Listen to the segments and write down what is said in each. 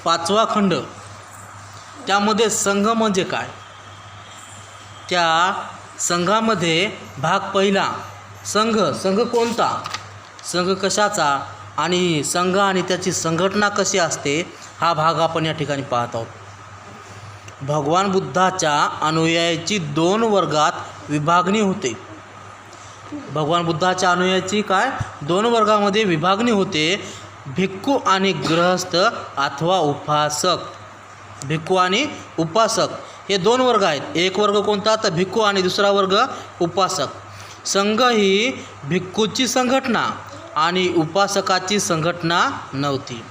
5वा खंड, त्यामध्ये संघ म्हणजे काय, त्या संघामध्ये भाग पहिला, संघ कोणता, संघ कशाचा आणि संघ आणि त्याची संघटना कशी असते, हा भाग आपण या ठिकाणी पाहत आहोत. भगवान बुद्धाच्या अनुयायाची 2 वर्गात विभागणी होते. भगवान बुद्धाच्या अनुयायाची 2 वर्गामध्ये विभागणी होते. भिक्खू आणि गृहस्थ अथवा उपासक. भिक्खू आणि उपासक हे 2 वर्ग आहेत. एक वर्ग कोणता, तर भिक्खू, आणि दुसरा वर्ग उपासक. संघ ही भिक्खूची संघटना आणि उपासकाची संघटना नव्हती.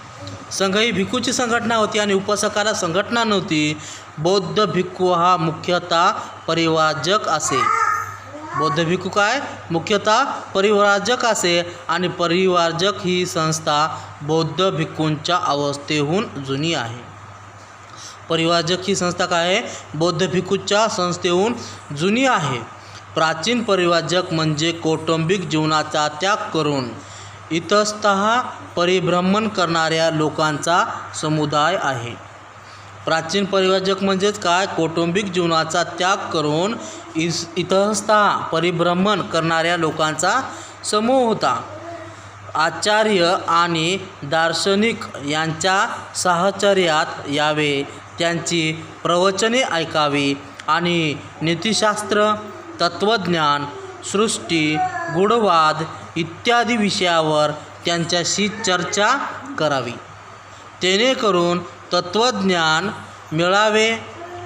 संघ ही भिक्खूची संघटना होती आणि उपासकाला संघटना नव्हती. बौद्ध भिक्खू हा मुख्यतः परिव्राजक असे. बौद्ध भिक्खू मुख्यतः परिव्राजक असे आणि परिव्राजक ही संस्था बौद्ध भिक्खूंच्या अवस्थेहून जुनी आहे. परिव्राजक ही संस्था बौद्ध भिक्खूच्या संस्थेहून जुनी आहे. प्राचीन परिव्राजक म्हणजे कौटुंबिक जीवनाचा त्याग करून इतस्ततः परिभ्रमण करणाऱ्या लोकांचा समुदाय आहे. प्राचीन परिव्राजक म्हणजेच कौटुंबिक जीवनाचा त्याग करून इतस्ततः परिभ्रमण करणाऱ्या लोकांचा समूह होता. आचार्य आणि दार्शनिक यांच्या साहचर्यात यावे, त्यांची प्रवचने ऐकावी आणि नीतिशास्त्र, तत्त्वज्ञान, सृष्टी, गूढवाद इत्यादी विषयावर त्यांच्याशी चर्चा करावी. जेणेकरून तत्त्वज्ञान मिळावे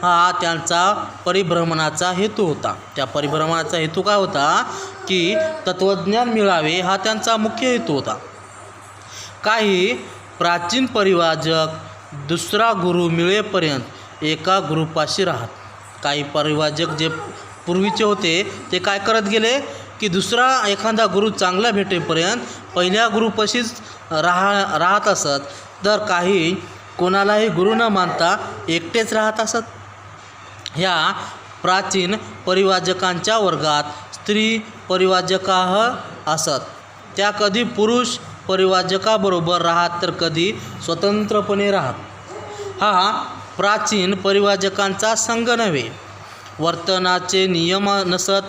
हा त्यांचा परिभ्रमणाचा हेतू होता. त्या परिभ्रमणाचा हेतू काय होता की तत्त्वज्ञान मिळावे हा त्यांचा मुख्य हेतू होता. काही प्राचीन परिव्राजक दुसरा गुरु मिळेपर्यंत एका गुरुपाशी राहत. काही परिव्राजक जे पूर्वीचे होते ते काय करत गेले की दुसरा एखादा गुरु चांगला भेटेपर्यंत पहिल्या गुरुपाशीच राहत असत. तर काही कोणालाही गुरु न मानता एकटेच राहत असत. ह्या प्राचीन परिव्राजकांच्या वर्गात स्त्री परिव्राजकाह असत. त्या कधी पुरुष परिव्राजकाबरोबर राहत तर कधी स्वतंत्रपणे राहत. हा प्राचीन परिव्राजकांचा संघ नव्हे. वर्तनाचे नियम नसत.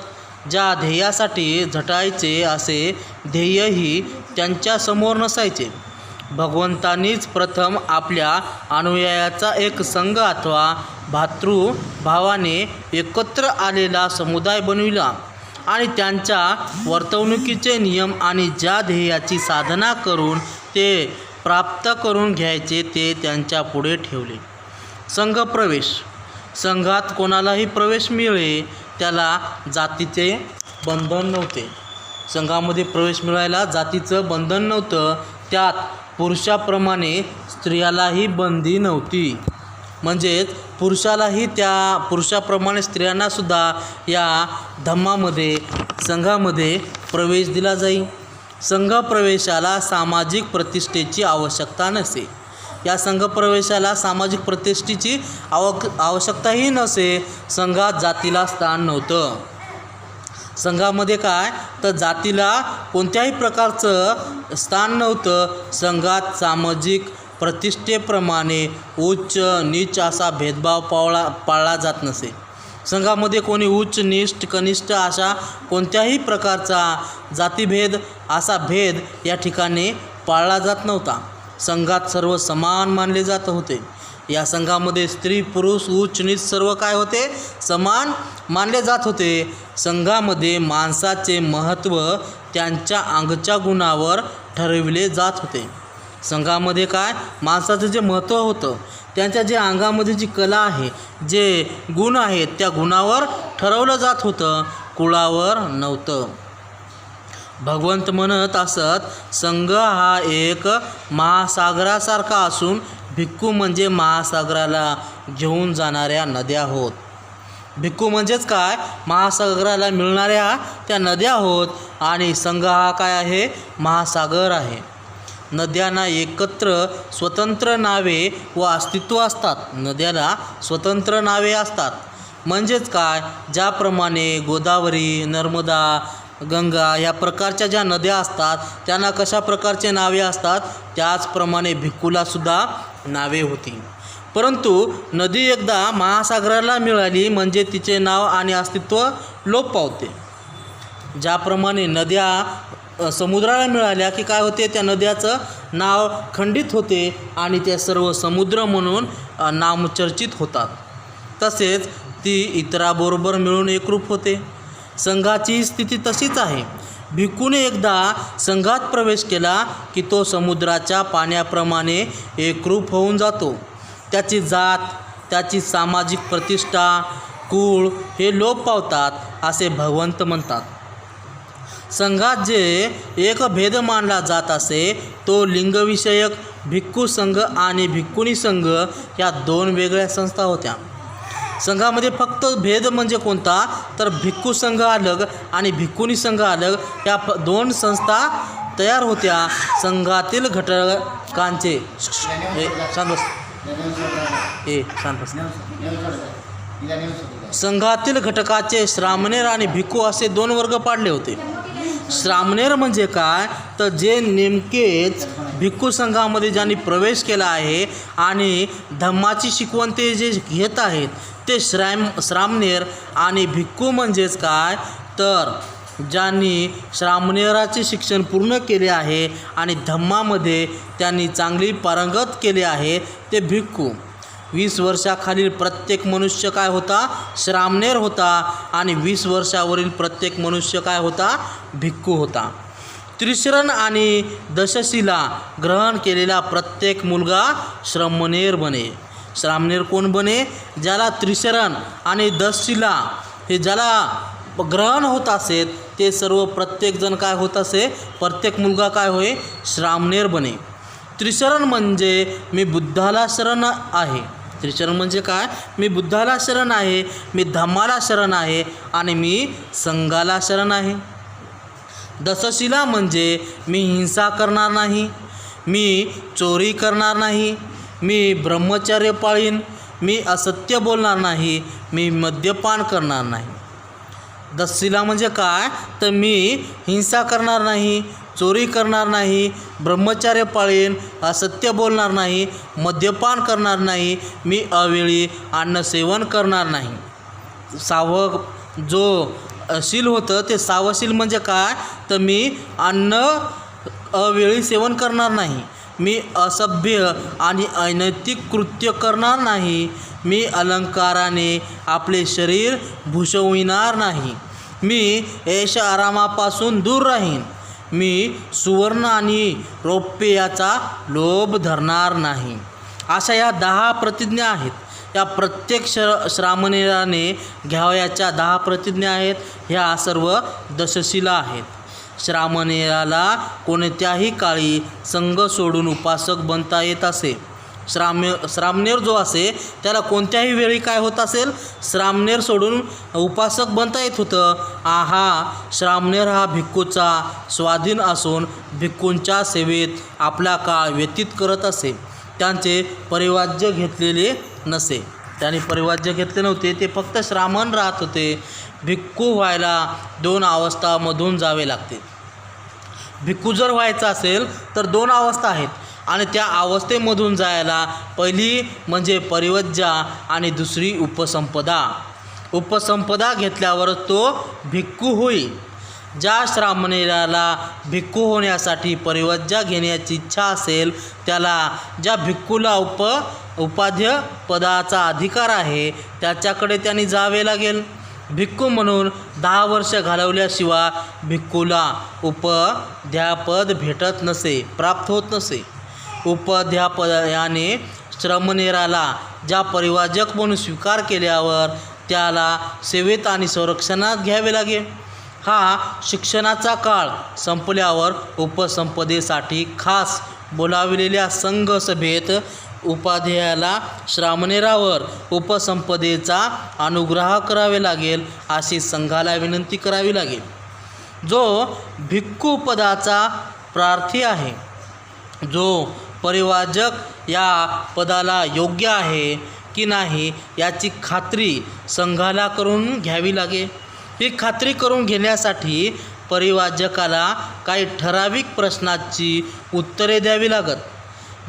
ज्या ध्येयासाठी झटायचे असे ध्येयही त्यांच्यासमोर नसायचे. भगवंतांनीच प्रथम आपल्या अनुयायाचा एक संघ अथवा भातृभावाने एकत्र आलेला समुदाय बनविला आणि त्यांच्या वर्तवणुकीचे नियम आणि ज्या ध्येयाची साधना करून ते प्राप्त करून घ्यायचे ते त्यांच्या पुढे ठेवले. संघ प्रवेश. संघात कोणालाही प्रवेश मिळे त्याला जातीचे बंधन नव्हते. संघामध्ये प्रवेश मिळायला जातीचं बंधन नव्हतं. त्यात पुरुषाप्रमाणे स्त्रियालाही बंदी नव्हती. म्हणजेच पुरुषाप्रमाणे स्त्रियांनासुद्धा या धम्मामध्ये संघामध्ये प्रवेश दिला जाईल. संघ प्रवेशाला सामाजिक प्रतिष्ठेची आवश्यकता नसे. या संघ प्रवेशाला सामाजिक प्रतिष्ठेची आवश्यकताही नसे. संघात जातीला स्थान नव्हतं. संघामध्ये तर जातीला कोणत्याही प्रकारचं स्थान नव्हतं. संघात सामाजिक प्रतिष्ठेप्रमाणे उच्च नीच असा भेदभाव पाळला जात नसे. संघामध्ये कोणी उच्च नीच कनिष्ठ अशा कोणत्याही प्रकारचा जातीभेद असा भेद या ठिकाणी पाळला जात नव्हता. संघात सर्व समान मानले जात होते. या संघामध्ये स्त्री पुरुष उच्च नीच सर्व होते समान मानले जात होते. संघामध्ये माणसाचे महत्त्व त्यांच्या अंगच्या गुणावर ठरविले जात होते. संघामध्ये माणसाचं जे महत्त्व होतं त्यांच्या जे अंगामध्ये जी कला आहे जे गुण आहेत त्या गुणावर ठरवलं जात होतं, कुळावर नव्हतं. भगवंत म्हणत असत संघ हा एक महासागरासारखा असून भिक्खू म्हणजे महासागराला घेऊन जाणाऱ्या नद्या होत. भिक्खू म्हणजेच महासागराला मिळणाऱ्या त्या नद्या होत आणि संघ हा आहे महासागर आहे. नद्यांना एकत्र स्वतंत्र नावे व अस्तित्व असतात. नद्याला स्वतंत्र नावे असतात. म्हणजेच ज्याप्रमाणे गोदावरी, नर्मदा, गंगा या प्रकारच्या ज्या नद्या असतात त्यांना कशा प्रकारचे नावे असतात त्याचप्रमाणे भिक्खूलासुद्धा नावे होती. परंतु नदी एकदा महासागराला मिळाली म्हणजे तिचे नाव आणि अस्तित्व लोप पावते. ज्याप्रमाणे नद्या समुद्राला मिळाल्या की काय होते, त्या नद्याचं नाव खंडित होते आणि त्या सर्व समुद्र म्हणून नामचर्चित होतात. तसेच ती इतराबरोबर मिळून एकरूप होते. संघाची स्थिती तशीच आहे. भिक्खूने एकदा संघात प्रवेश केला की तो समुद्राच्या पाण्याप्रमाणे एकरूप होऊन जातो. त्याची जात, त्याची सामाजिक प्रतिष्ठा, कुळ हे लोप पावतात असे भगवंत म्हणतात. संघात जे एक भेद मानला जात असे तो लिंगविषयक भिक्खू संघ आणि भिक्खुनी संघ या दोन वेगळ्या संस्था होत्या. संघामध्ये फक्त भेद म्हणजे कोणता, तर भिक्खू संघ अलग आणि भिक्खुनी संघ अलग या दोन संस्था तयार होत्या. संघातील घटकांचे संघातील घटकाचे श्रामणेर आणि भिक्खू असे दोन वर्ग पाडले होते. श्रामणेर म्हणजे काय, तर जे नेमकेच भिक्खू संघामध्ये ज्यांनी प्रवेश केला आहे आणि धम्माची शिकवण ते जे घेत आहेत ते श्रामणेर. आणि भिक्खू म्हणजेच काय, तर ज्यांनी श्रामणेराचे शिक्षण पूर्ण केले आहे आणि धम्मामध्ये त्यांनी चांगली पारंगत केले आहे ते भिक्खू. 20 वर्षाखालील प्रत्येक मनुष्य काय होता, श्रामणेर होता आणि 20 वर्षावरील प्रत्येक मनुष्य काय होता, भिक्खू होता. त्रिशरण आणि दशशिला ग्रहण केलेला प्रत्येक मुलगा श्रामणेर बने. श्रामणेर कोण बने, ज्याला त्रिशरण आणि दशशिला हे ज्याला ग्रहण होत असेल ते सर्व प्रत्येकजण काय होत असे, प्रत्येक मुलगा काय होय, श्रामणेर बने. त्रिशरण म्हणजे मी बुद्धाला शरण आहे. त्रिशरण म्हणजे काय, मी बुद्धाला शरण आहे, मी धम्माला शरण आहे आणि मी संघाला शरण आहे. दशशिला म्हणजे मी हिंसा करणार नाही, मी चोरी करणार नाही, मी ब्रह्मचर्य पाळीन, मी असत्य बोलणार नाही, मी मद्यपान करणार नाही. दशशिला म्हणजे काय, तर मी हिंसा करणार नाही, चोरी करणार नाही, ब्रह्मचर्य पाळीन, असत्य बोलणार नाही, मद्यपान करणार नाही, मी अवेळी अन्न सेवन करणार नाही. जो शील होतं ते सावशील म्हणजे काय, तर मी अन्न अवेळी सेवन करणार नाही, मी असभ्य आणि अनैतिक कृत्य करणार नाही, मी अलंकाराने आपले शरीर भूषविणार नाही, मी ऐश आरामापासून दूर राहीन, मी सुवर्ण आणि रौप्य याचा लोभ धरणार नाही. अशा या 10 प्रतिज्ञा आहेत. या प्रत्येक श्रामणेराने घ्यावयाच्या 10 प्रतिज्ञा आहेत. ह्या सर्व दशशिला आहेत. श्रामणेराला कोणत्याही काळी संघ सोडून उपासक बनता येत असे. श्रामणेर जो असे त्याला कोणत्याही वेळी काय होत असेल, श्रामणेर सोडून उपासक बनता येत होतं. श्रामणेर हा भिक्खूचा स्वाधीन असून भिक्खूंच्या सेवेत आपला काळ व्यतीत करत असे. त्यांचे परिवाज्य घेतलेले नसे. त्यांनी परिवाज्य घेतले नव्हते, ते फक्त श्रामण राहत होते. भिक्खू व्हायला 2 अवस्थामधून जावे लागते. भिक्खू जर व्हायचं असेल तर 2 अवस्था आहेत आणि त्या अवस्थेमधून जायला पहिली म्हणजे परिवज्जा आणि दुसरी उपसंपदा. उपसंपदा घेतल्यावर तो भिक्खू होईल. ज्या श्रामणेराला भिक्खू होण्यासाठी परिवज्जा घेण्याची इच्छा असेल त्याला ज्या भिक्खूला उपाध्य पदाचा अधिकार आहे त्याच्याकडे त्यांनी जावे लागेल. भिक्खू म्हणून 10 वर्ष घालवल्याशिवाय भिक्खूला उपाध्यापद भेटत नसे, प्राप्त होत नसे. उपाध्यापयाने श्रामणेराला ज्या परिवाजक म्हणून स्वीकार केल्यावर त्याला सेवेत आणि संरक्षणात घ्यावे लागेल. शिक्षणाचा काळ संपल्यावर उपसंपदेसाठी खास बोलाविलेल्या संघ सभेत उपाध्यायाला श्रामणेरावर उपसंपदेचा अनुग्रह करावे लागेल अशी संघाला विनंती करावी लागेल. जो भिक्खू पदाचा प्रार्थी आहे, जो परिवाजक या पदाला योग्य आहे की नाही याची खात्री संघाला करून घ्यावी लागेल. ही खात्री करून घेण्यासाठी परिवाजकाला काही ठराविक प्रश्नांची उत्तरे द्यावी लागत.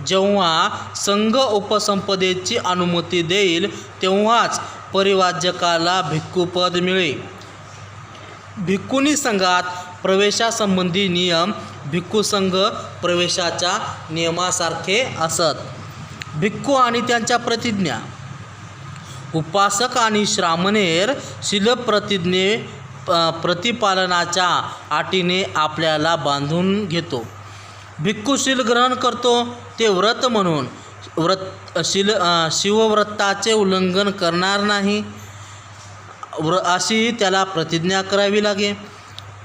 जेव्हा संघ उपसंपदेची अनुमती देईल तेव्हाच परिव्राजकाला भिक्खुपद मिळेल. भिक्खूंनी संघात प्रवेशासंबंधी नियम भिक्खू संघ प्रवेशाच्या नियमासारखे असत. भिक्खू आणि त्यांच्या प्रतिज्ञा. उपासक आणि श्रामणेर शीलप्रतिज्ञे प्रतिपालनाच्या अटीने आपल्याला बांधून घेतो. भिक्खू शील ग्रहण करतो ते व्रत म्हणून शिवव्रताचे उल्लंघन करणार नाही अशी त्याला प्रतिज्ञा करावी लागेल.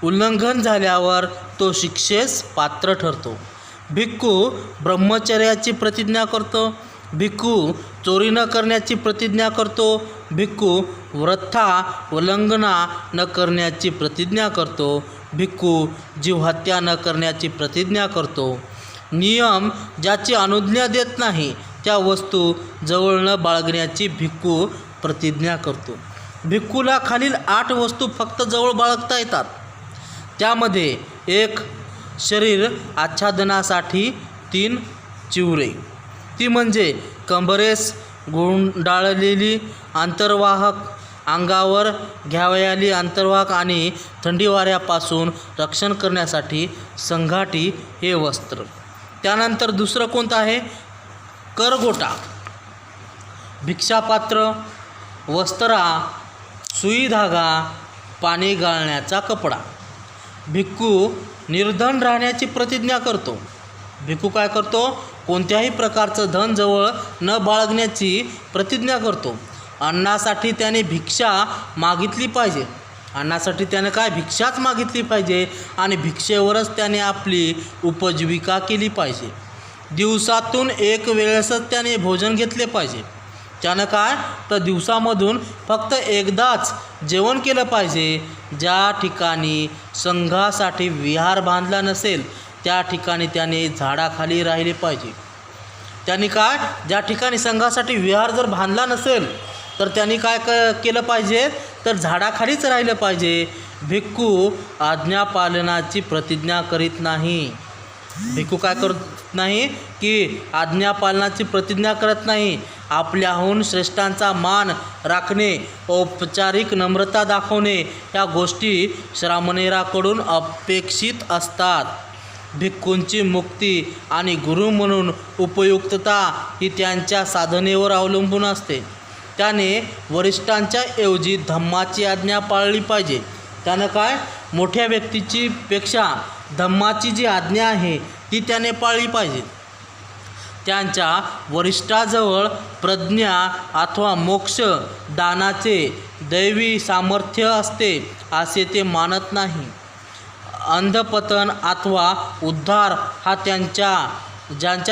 उल्लंघन झाल्यावर तो शिक्षेस पात्र ठरतो. भिक्खू ब्रह्मचर्याची प्रतिज्ञा करतो. भिक्खू चोरी न करण्याची प्रतिज्ञा करतो. भिक्खू व्रता उल्लंघना न करण्याची प्रतिज्ञा करतो. भिक्खू जीवहत्या न करण्याची प्रतिज्ञा करतो. नियम ज्याची अनुज्ञा देत नाही त्या वस्तू जवळ न बाळगण्याची भिक्खू प्रतिज्ञा करतो. भिक्खूला खालील 8 वस्तू फक्त जवळ बाळगता येतात. त्यामध्ये 1 शरीर आच्छादनासाठी 3 चिवरे, ती म्हणजे कंबरेस गुंडाळलेली अंतर्वाहक, अंगावर घ्यावयाली अंतर्वाहक आणि थंडी वाऱ्यापासून रक्षण करण्यासाठी संघाटी हे वस्त्र. त्यानंतर दुसरं कोणतं आहे? करगोटा, भिक्षापात्र, वस्त्रा, सुई धागा, पाणी गाळण्याचा कपडा. भिक्खू निर्धन राहण्याची प्रतिज्ञा करतो. भिक्खू काय करतो? कोणत्याही प्रकारचं धन जवळ न बाळगण्याची प्रतिज्ञा करतो. अन्नासाठी त्याने भिक्षा मागितली पाहिजे. अन्नासाठी त्याने भिक्षाच मागितली पाहिजे आणि भिक्षेवरच त्याने आपली उपजीविका केली पाहिजे. दिवसातून 1 वेळेसच त्याने भोजन घेतले पाहिजे. त्यानं तर दिवसामधून फक्त एकदाच जेवण केलं पाहिजे. ज्या ठिकाणी संघासाठी विहार बांधला नसेल त्या ठिकाणी त्याने झाडाखाली राहिले पाहिजे. त्यांनी ज्या ठिकाणी संघासाठी विहार जर बांधला नसेल तर त्यांनी केलं पाहिजे? तर झाडाखालीच राहिलं पाहिजे. भिक्खू आज्ञापालनाची प्रतिज्ञा करीत नाही. भिक्खू करत नाही की आज्ञापालनाची प्रतिज्ञा करत नाही. आपल्याहून श्रेष्ठांचा मान राखणे, औपचारिक नम्रता दाखवणे ह्या गोष्टी श्रामणेराकडून अपेक्षित असतात. भिक्खूंची मुक्ती आणि गुरु म्हणून उपयुक्तता ही त्यांच्या साधनेवर अवलंबून असते. त्याने वरिष्ठांच्या ऐवजी धम्माची आज्ञा पाळली पाहिजे. त्यानं मोठ्या व्यक्तीची पेक्षा धम्माची जी आज्ञा आहे ती त्याने पाळली पाहिजे. त्यांच्या वरिष्ठाजवळ प्रज्ञा अथवा मोक्ष दानाचे दैवी सामर्थ्य असते असे ते मानत नाही. अंधपतन अथवा उद्धार हा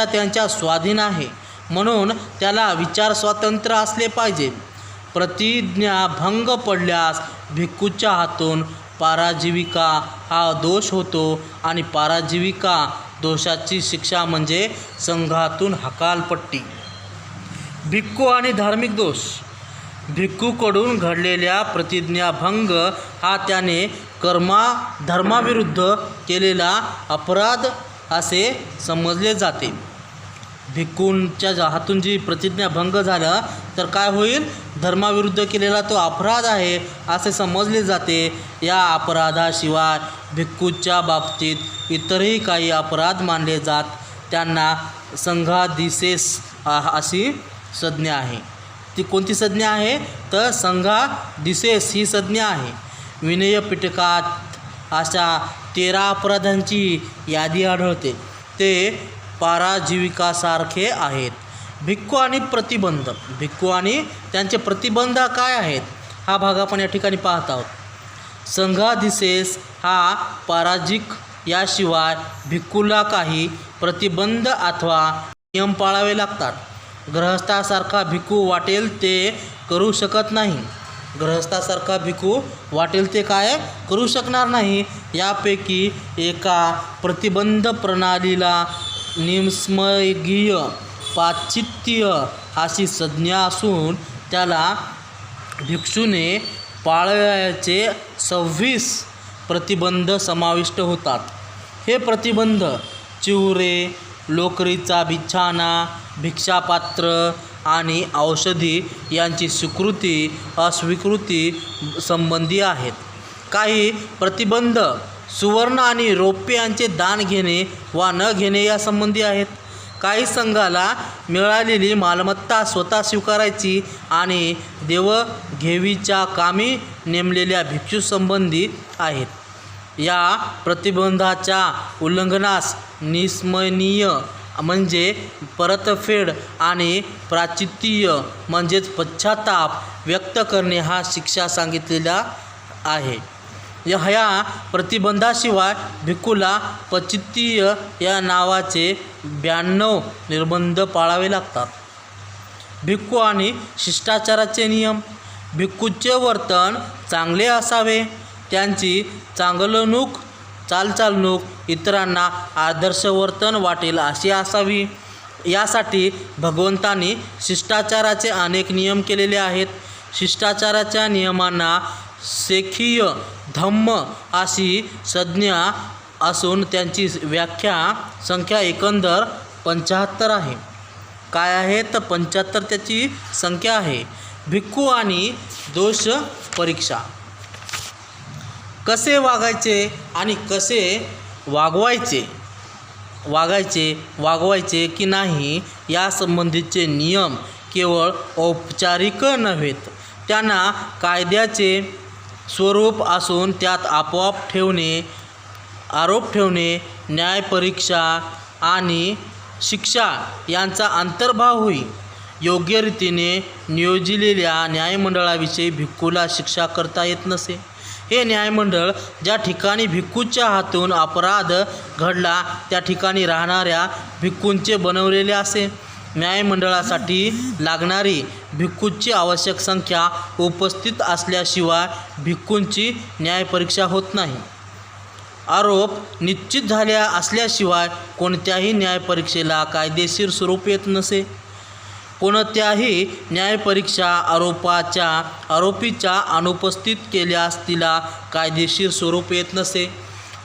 त्यांच्या स्वाधीन आहे, म्हणून त्याला विचार स्वातंत्र्य असले पाहिजे. प्रतिज्ञा भंग पडल्यास भिक्खूच्या हातून पराजीविका हा दोष होतो आणि पराजीविका दोषाची शिक्षा म्हणजे संघातून हकालपट्टी. भिक्खू आणि धार्मिक दोष. भिक्खूकडून घडलेल्या प्रतिज्ञाभंग हा त्याने धर्माविरुद्ध केलेला अपराध असे समजले जाते. भिक्खूंच्या हातून जी प्रतिज्ञाभंग झालं तर काय होईल? धर्माविरुद्ध केलेला तो अपराध आहे असे समजले जाते. या अपराधाशिवाय भिक्खूच्या बाबतीत इतरही काही अपराध मानले जात. त्यांना संघादिसेस अशी संज्ञा आहे. ती कोणती संज्ञा आहे? तर संघादिसेस ही संज्ञा आहे. विनय पिटकात अशा 13 अपराधांची यादी आढळते. ते पराजीविकासारखे आहेत. भिक्खू आणि प्रतिबंध. भिक्खू आणि त्यांचे प्रतिबंध काय आहेत हा भाग आपण या ठिकाणी पाहत आहोत. संघादिसेस हा पराजिक. याशिवाय भिक्खूला काही प्रतिबंध अथवा नियम पाळावे लागतात. गृहस्थासारखा भिक्खू वाटेल ते करू शकत नाही. गृहस्थासारखा भिक्खू वाटेल ते करू शकणार नाही. यापैकी एका प्रतिबंध प्रणालीला निस्मगीय पाश्चित्य अशी संज्ञा असून त्याला भिक्षूने पाळावयाचे 26 प्रतिबंध समाविष्ट होतात. हे प्रतिबंध चिवरे, लोकरीचा बिछाना, भिक्षापात्र आणि औषधी यांची स्वीकृती अस्वीकृती संबंधी आहेत. काही प्रतिबंध सुवर्ण आणि रौप्य यांचे दान घेणे वा न घेणे या संबंधी आहेत. काही संघाला मिळालेली मालमत्ता स्वतः स्वीकारायची आणि देवघेवीच्या कामी नेमलेल्या भिक्षूसंबंधी आहेत. या प्रतिबंधाच्या उल्लंघनास निशमनीय म्हणजे परतफेड आणि प्रायश्चित्य म्हणजेच पश्चाताप व्यक्त करणे हा शिक्षा सांगितलेला आहे. ह्या प्रतिबंधाशिवाय भिक्खूला पचित्तीय या नावाचे 92 निर्बंध पाळावे लागतात. भिक्खू आणि शिष्टाचाराचे नियम. भिक्खूचे वर्तन चांगले असावे. त्यांची चांगलवणूक चालचालणूक इतरांना आदर्श वर्तन वाटेल अशी असावी. यासाठी भगवंतांनी शिष्टाचाराचे अनेक नियम केलेले आहेत. शिष्टाचाराच्या नियमांना सेखीय धम्म अशी संज्ञा असून त्यांची व्याख्या संख्या एकंदर 75 आहे. काय आहे तर 75 त्याची संख्या आहे. भिक्खू आणि दोष परीक्षा. कसे वागायचे आणि कसे वागवायचे की नाही यासंबंधीचे नियम केवळ औपचारिक नव्हेत. त्यांना कायद्याचे स्वरूप असून त्यात आरोप ठेवणे, न्यायपरीक्षा आणि शिक्षा यांचा अंतर्भाव होई. योग्य रीतीने नियोजिलेल्या न्यायमंडळाविषयी भिक्खूला शिक्षा करता येत नसे. हे न्यायमंडळ ज्या ठिकाणी भिक्खूच्या हातून अपराध घडला त्या ठिकाणी राहणाऱ्या भिक्खूंचे बनवलेले असे. न्यायमंडळासाठी लागणारी भिक्खूंची आवश्यक संख्या उपस्थित असल्याशिवाय भिक्खूंची न्यायपरीक्षा होत नाही. आरोप निश्चित झाल्या असल्याशिवाय कोणत्याही न्यायपरीक्षेला कायदेशीर स्वरूप येत नसे. कोणत्याही न्यायपरीक्षा आरोपीच्या अनुपस्थित केल्यास तिला कायदेशीर स्वरूप येत नसे.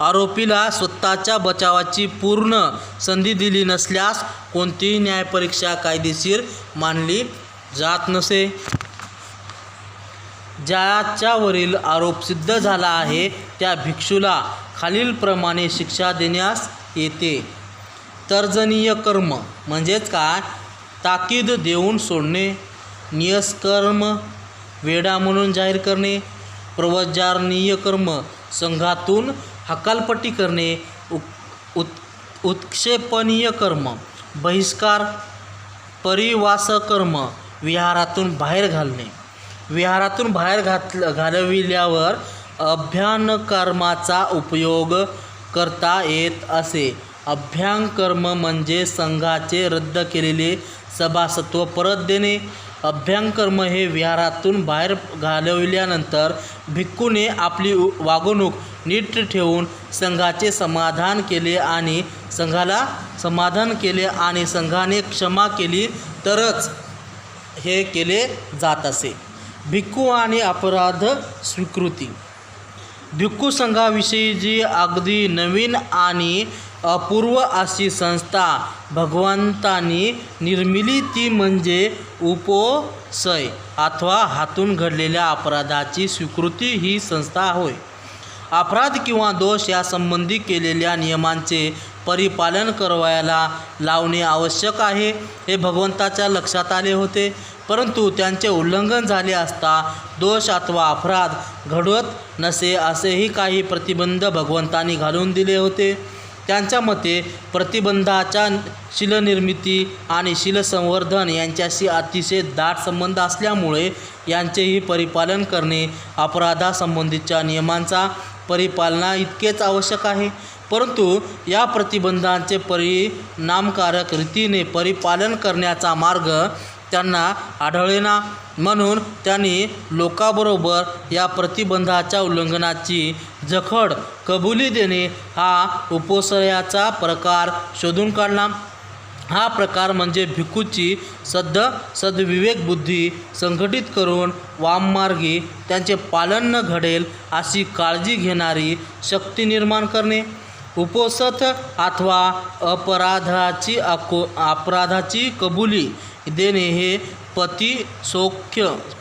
आरोपीला स्वतःच्या बचावाची पूर्ण संधी दिली नसल्यास कोणतीही न्यायपरीक्षा कायदेशीर मानली जात नसे. ज्याच्यावरील आरोप सिद्ध झाला आहे त्या भिक्षूला खालीलप्रमाणे शिक्षा देण्यास येते. तर्जनीय कर्म म्हणजेच काय? ताकीद देऊन सोडणे, नियस्कर्म वेडा म्हणून जाहीर करणे, प्रवजारणीय कर्म संघातून हकालपट्टी करणे, उत्क्षेपणीय कर्म बहिष्कार, परिवासकर्म विहारातून बाहेर घालणे. विहारातून बाहेर घालविल्यावर अभ्यानकर्माचा उपयोग करता येत असे. अभ्यानकर्म म्हणजे संघाचे रद्द केलेले सभासत्व परत देणे. अभ्यानकर्म हे विहारातून बाहेर घालविल्यानंतर भिक्खूने आपली वागणूक नीट ठेवून संघाचे समाधान केले आणि संघाने क्षमा केली तरच हे केले जात असे. भिक्खू आणि अपराध स्वीकृती. भिक्खू संघाविषयी जी अगदी नवीन आणि अपूर्व अशी संस्था भगवंतांनी निर्मिली ती म्हणजे उपोषय अथवा हातून घडलेल्या अपराधाची स्वीकृती ही संस्था होय. अपराध किंवा दोष यासंबंधी केलेल्या नियमांचे परिपालन करावयाला लावणे आवश्यक आहे हे भगवंताच्या लक्षात आले होते. परंतु त्यांचे उल्लंघन झाले असता दोष अथवा अपराध घडवत नसे असेही काही प्रतिबंध भगवंतांनी घालून दिले होते. त्यांच्या मते प्रतिबंधाच्या शीलनिर्मिती आणि शीलसंवर्धन यांच्याशी अतिशय दाट संबंध असल्यामुळे यांचेही परिपालन करणे अपराधासंबंधीच्या नियमांचा परिपालना इतकेच आवश्यक आहे. परंतु या प्रतिबंधांचे परिणामकारक रीतीने परिपालन करण्याचा मार्ग त्यांना आढळेना. म्हणून त्यांनी लोकांबरोबर या प्रतिबंधाच्या उल्लंघनाची जखड कबुली देणे हा उपोषयाचा प्रकार शोधून काढला. हा प्रकार म्हणजे भिक्खूची सद्विवेक बुद्धी संघटित करून वाममार्गी त्यांचे पालन न घडेल अशी काळजी घेणारी शक्ती निर्माण करणे. उपोसथ अथवा अपराधाची कबुली देणे हे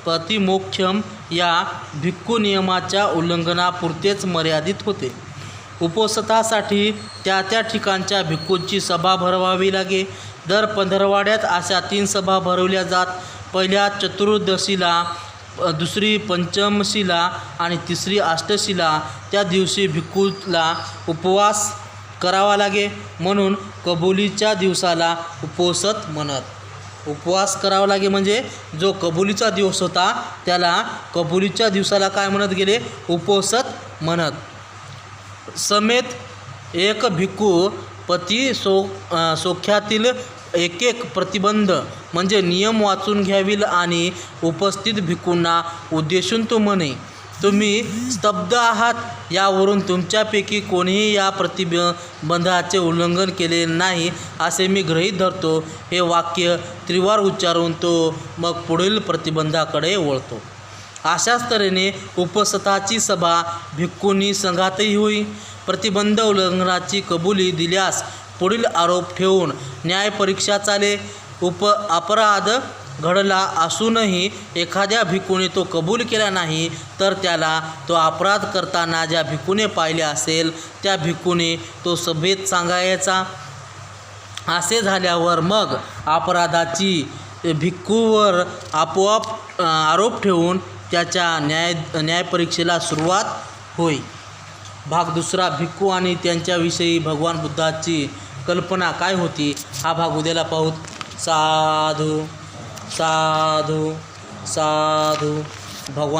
पतिमोक्षम या भिक्खू नियमाच्या उल्लंघनापुरतेच मर्यादित होते. उपोसथासाठी त्या त्या ठिकाणच्या भिक्खूंची सभा भरवावी लागे. दर पंधरवड्यात अशा 3 सभा भरवल्या जात. पहिल्या चतुर्दशीला, दुसरी पंचमशीला आणि तिसरी अष्टशीला. त्या दिवशी भिक्खूला उपवास करावा लागे, म्हणून कबुलीच्या दिवसाला उपोसथ म्हणत. उपवास करावा लागे म्हणजे जो कबुलीचा दिवस होता त्याला कबुलीच्या दिवसाला काय म्हणत गेले? उपोसथ म्हणत. समेत एक भिक्खू सोख्यातील एक प्रतिबंध म्हणजे नियम वाचून घ्यावील आणि उपस्थित भिक्खूंना उद्देशून तो म्हणे, तुम्ही स्तब्ध आहात, यावरून तुमच्यापैकी कोणीही या प्रतिबंधाचे उल्लंघन केले नाही असे मी गृहीत धरतो. हे वाक्य त्रिवार उच्चारून तो मग पुढील प्रतिबंधाकडे वळतो. अशाच तऱ्हेने उपसथाची सभा भिक्खूंनी संघातही होई. प्रतिबंध उल्लंघनाची कबुली दिल्यास पुढील आरोप ठेवून न्यायपरीक्षा चाले. अपराध घडला असूनही एखाद्या भिक्खूने तो कबूल केला नाही तर त्याला तो अपराध करताना ज्या भिक्खूने पाहिले असेल त्या भिक्खूने तो सभेत सांगायचा. असे झाल्यावर मग अपराधाची भिक्खूवर आपोआप आरोप ठेवून त्याच्या न्यायपरीक्षेला सुरुवात होई. भाग दुसरा, भिक्खू आणि त्यांच्याविषयी भगवान बुद्धाची कल्पना काय होती, हा भाग उद्याला पाहू. साधू साधू साधू. भगवान